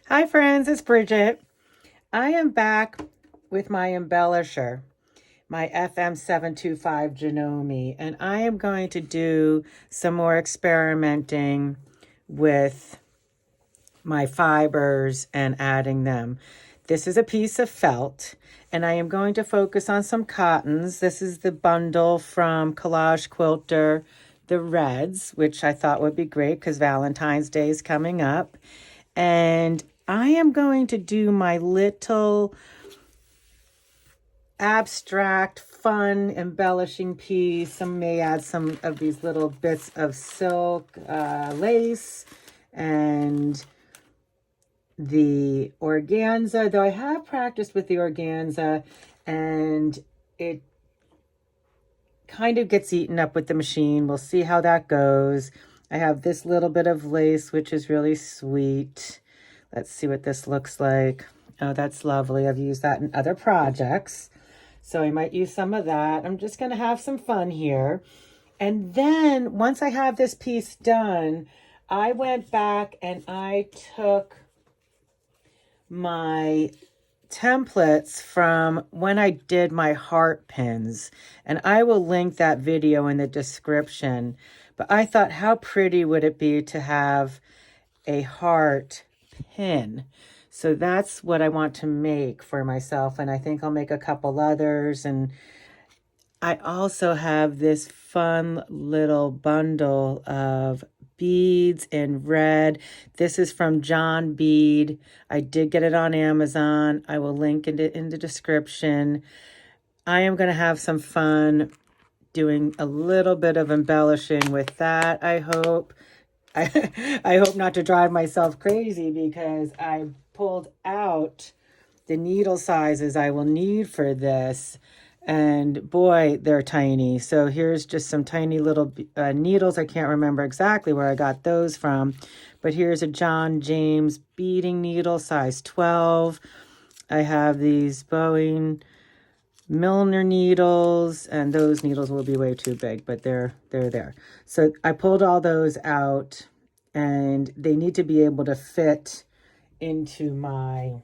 Hi friends, it's Bridget. I am back with my embellisher, my FM725 Janome, and I am going to do some more experimenting with my fibers and adding them. This is a piece of felt, and I am going to focus on some cottons. This is the bundle from Collage Quilter, the reds, which I thought would be great because Valentine's Day is coming up. And I am going to do my little abstract, fun, embellishing piece. I may add some of these little bits of silk, lace, and the organza, though I have practiced with the organza, and it kind of gets eaten up with the machine. We'll see how that goes. I have this little bit of lace, which is really sweet. Let's see what this looks like. Oh, that's lovely. I've used that in other projects, so I might use some of that. I'm just going to have some fun here. And then once I have this piece done, I went back and I took my templates from when I did my heart pins, and I will link that video in the description. But I thought, how pretty would it be to have a heart pin? So that's what I want to make for myself, and I think I'll make a couple others. And I also have this fun little bundle of beads in red. This is from John Bead. I did get it on Amazon. I will link it in the description. I am going to have some fun doing a little bit of embellishing with that, I hope. I hope not to drive myself crazy because I pulled out the needle sizes I will need for this. And boy, they're tiny. So here's just some tiny little needles. I can't remember exactly where I got those from. But here's a John James beading needle, size 12. I have these Boeing Milner needles, and those needles will be way too big, but they're there. So I pulled all those out, and they need to be able to fit into my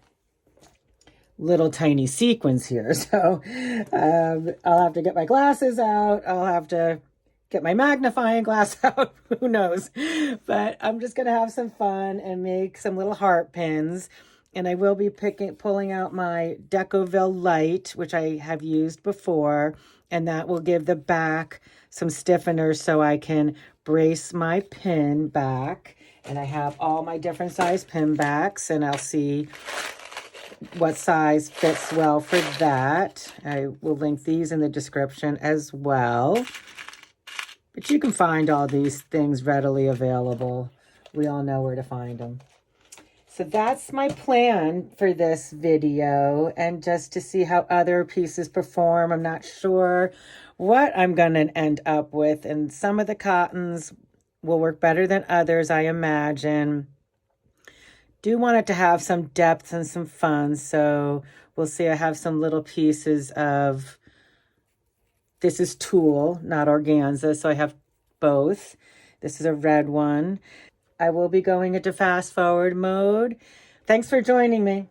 little tiny sequins here. So I'll have to get my glasses out. I'll have to get my magnifying glass out. Who knows? But I'm just going to have some fun and make some little heart pins. And I will be pulling out my Decoville Light, which I have used before. And that will give the back some stiffeners so I can brace my pin back. And I have all my different size pin backs, and I'll see what size fits well for that. I will link these in the description as well. But you can find all these things readily available. We all know where to find them. So that's my plan for this video, and just to see how other pieces perform. I'm not sure what I'm going to end up with, and some of the cottons will work better than others, I imagine. Do want it to have some depth and some fun, so we'll see. I have some little pieces of, this is tulle, not organza, so I have both. This is a red one. I will be going into fast forward mode. Thanks for joining me.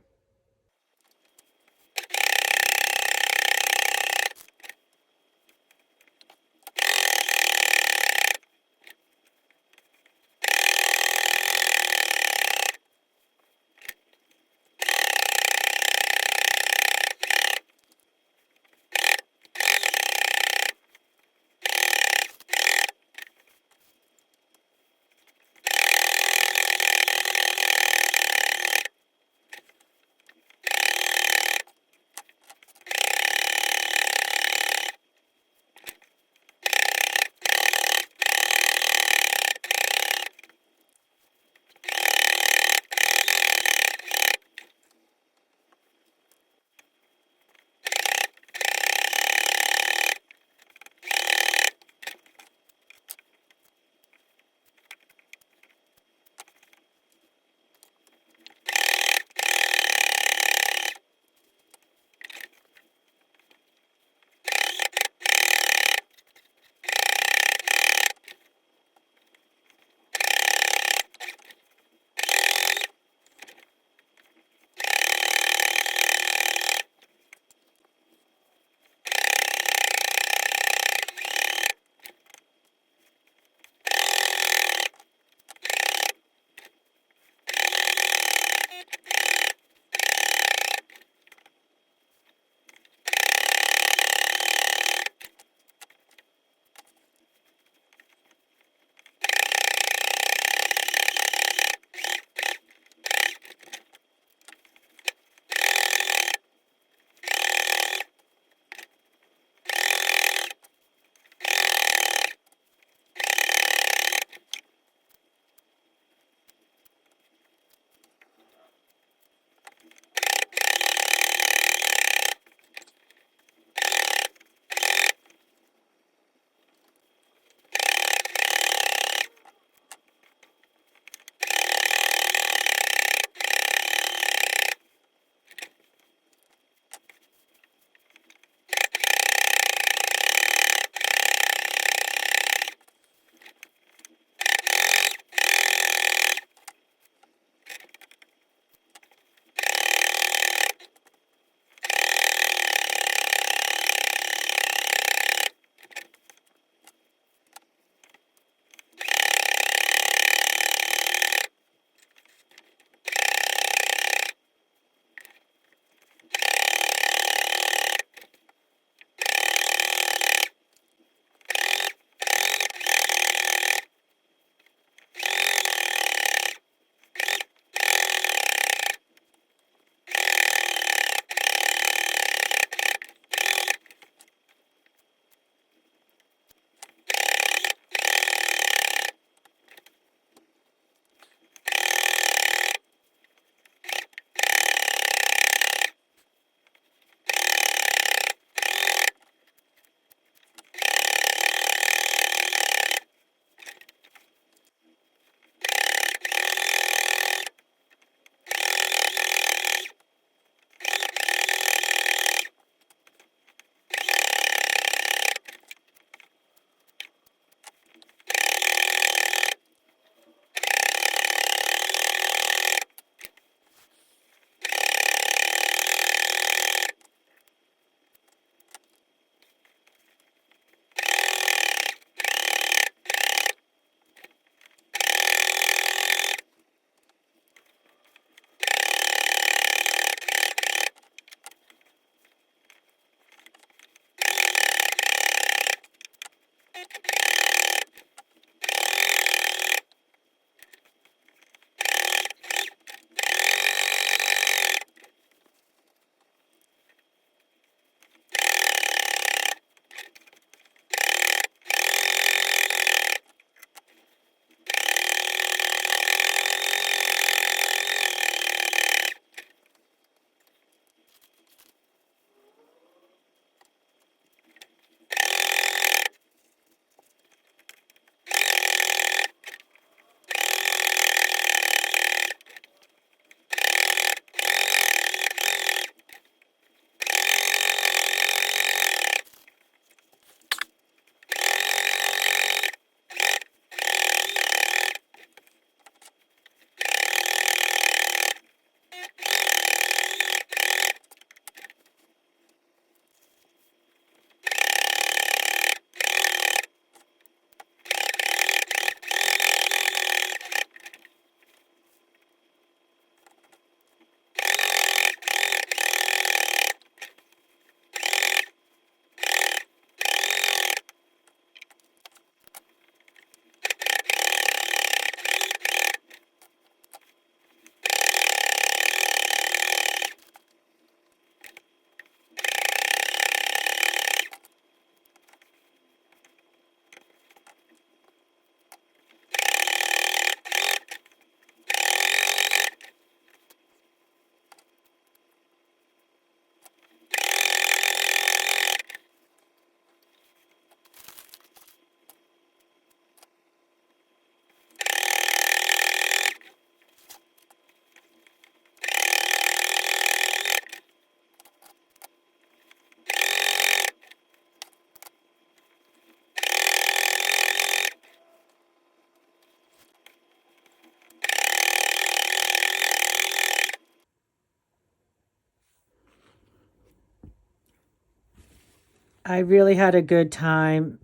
I really had a good time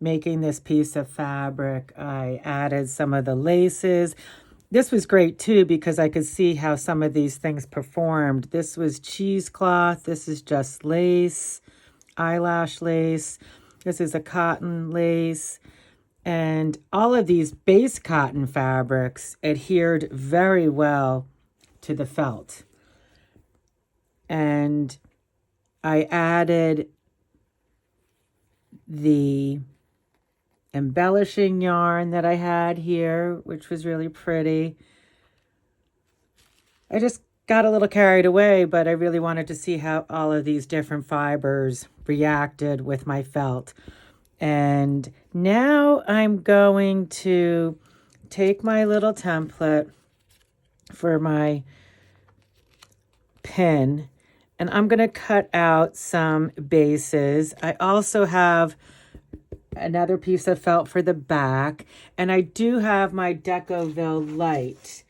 making this piece of fabric. I added some of the laces. this was great too because I could see how some of these things performed. This was cheesecloth. This is just lace, eyelash lace. This is a cotton lace. And all of these base cotton fabrics adhered very well to the felt. And I added the embellishing yarn that I had here, which was really pretty. I just got a little carried away, but I really wanted to see how all of these different fibers reacted with my felt. And now I'm going to take my little template for my pin, and I'm going to cut out some bases. I also have another piece of felt for the back, and I do have my Decoville light,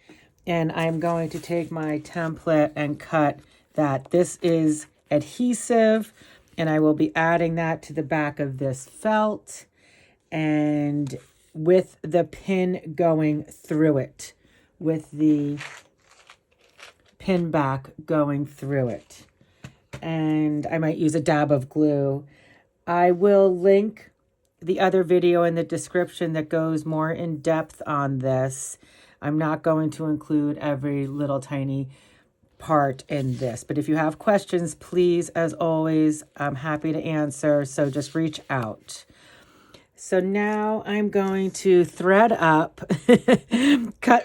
and I'm going to take my template and cut that. This is adhesive, and I will be adding that to the back of this felt, and with the pin going through it, with the pin back going through it. And I might use a dab of glue. I will link the other video in the description that goes more in depth on this. I'm not going to include every little tiny part in this, but if you have questions, please, as always, I'm happy to answer, so just reach out. So now I'm going to thread up.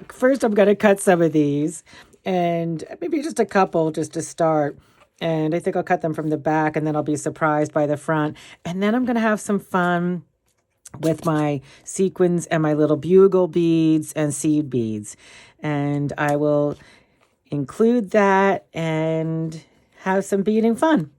First, I'm going to cut some of these, and maybe just a couple just to start. And I think I'll cut them from the back, and then I'll be surprised by the front. And then I'm going to have some fun with my sequins and my little bugle beads and seed beads. And I will include that and have some beading fun.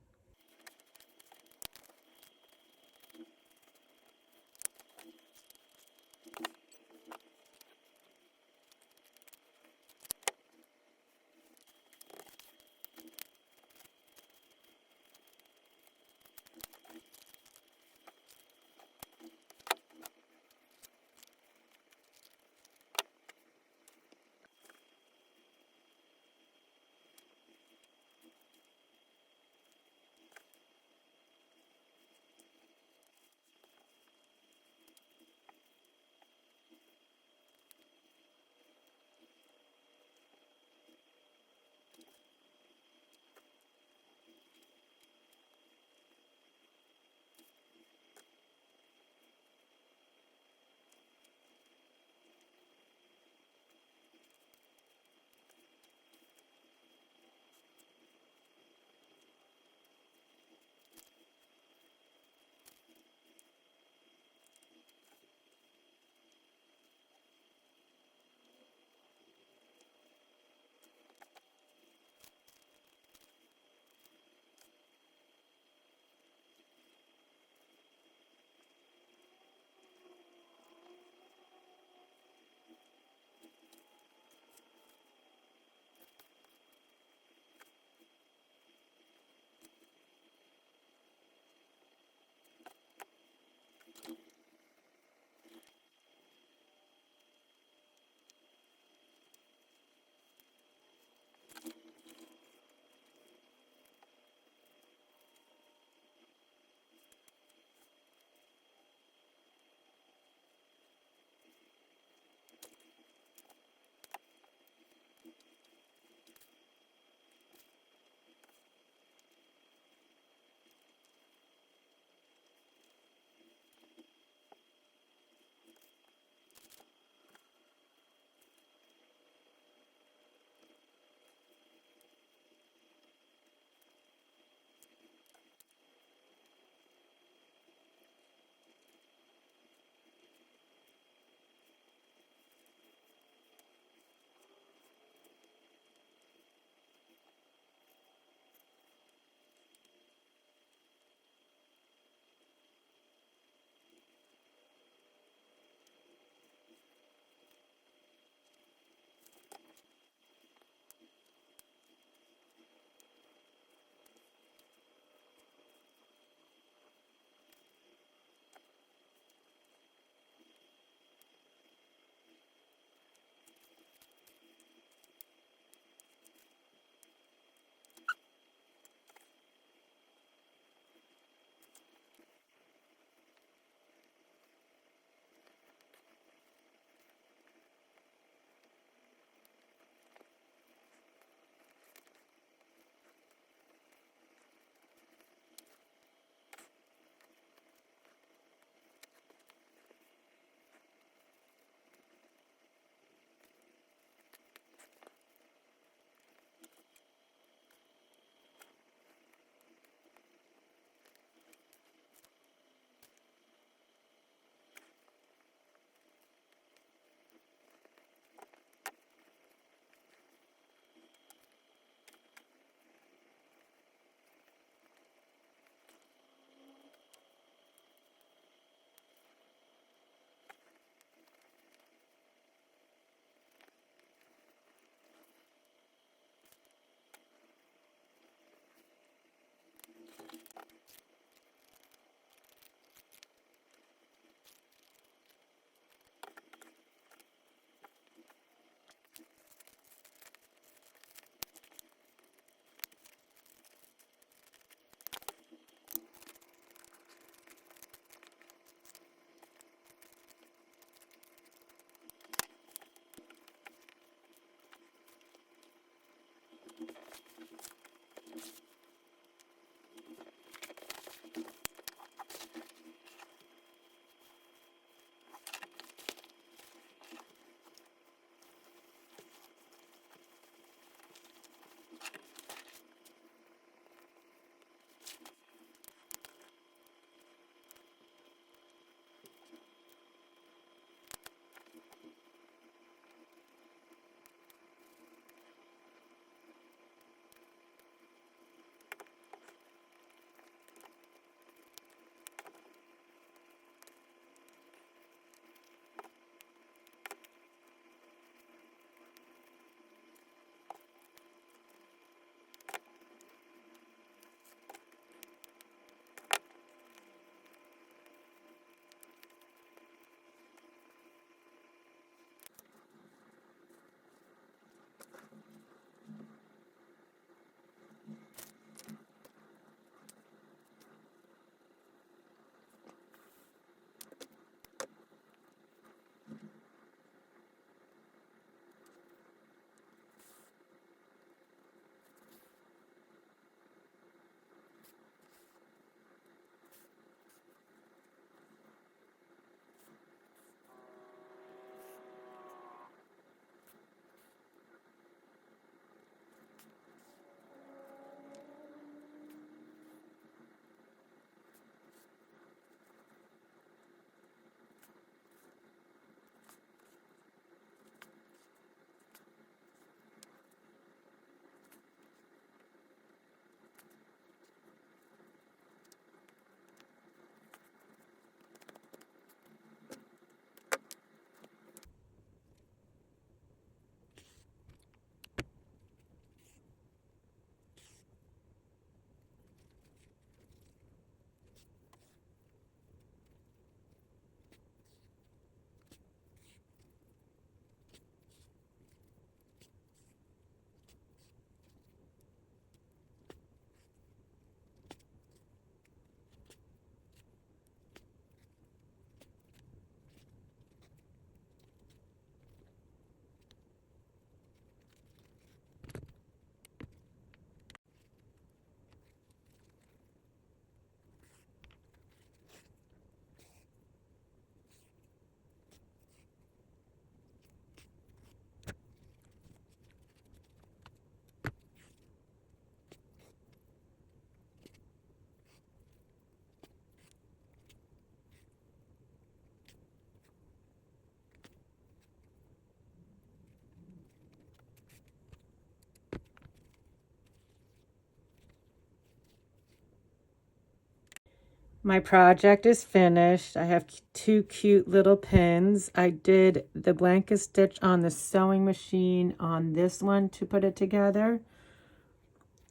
My project is finished. I have 2 cute little pins. I did the blanket stitch on the sewing machine on this one to put it together.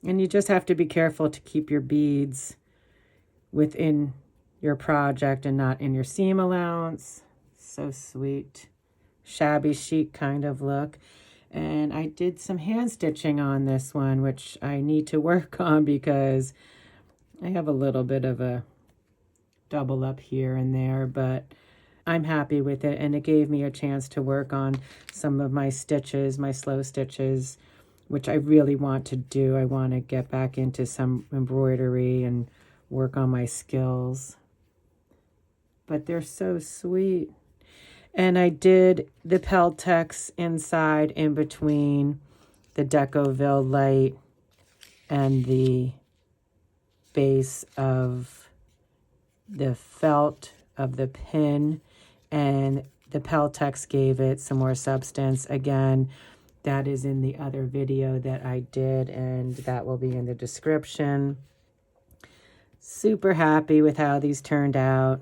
And you just have to be careful to keep your beads within your project and not in your seam allowance. So sweet. Shabby chic kind of look. And I did some hand stitching on this one, which I need to work on because I have a little bit of a double up here and there, but I'm happy with it, and it gave me a chance to work on some of my stitches, my slow stitches, which I really want to do. I want to get back into some embroidery and work on my skills. But they're so sweet. And I did the Peltex inside in between the Decoville light and the base of the felt of the pin, and the Peltex gave it some more substance. Again, that is in the other video that I did, and that will be in the description. Super happy with how these turned out.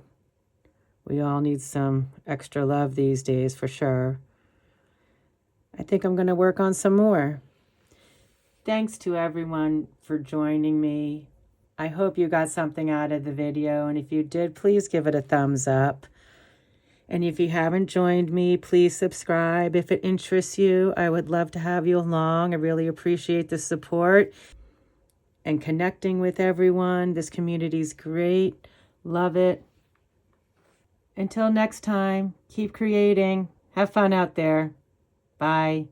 We all need some extra love these days for sure. I think I'm going to work on some more. Thanks to everyone for joining me. I hope you got something out of the video, and if you did, please give it a thumbs up. And if you haven't joined me, please subscribe. If it interests you, I would love to have you along. I really appreciate the support and connecting with everyone. This community is great. Love it. Until next time, keep creating. Have fun out there. Bye.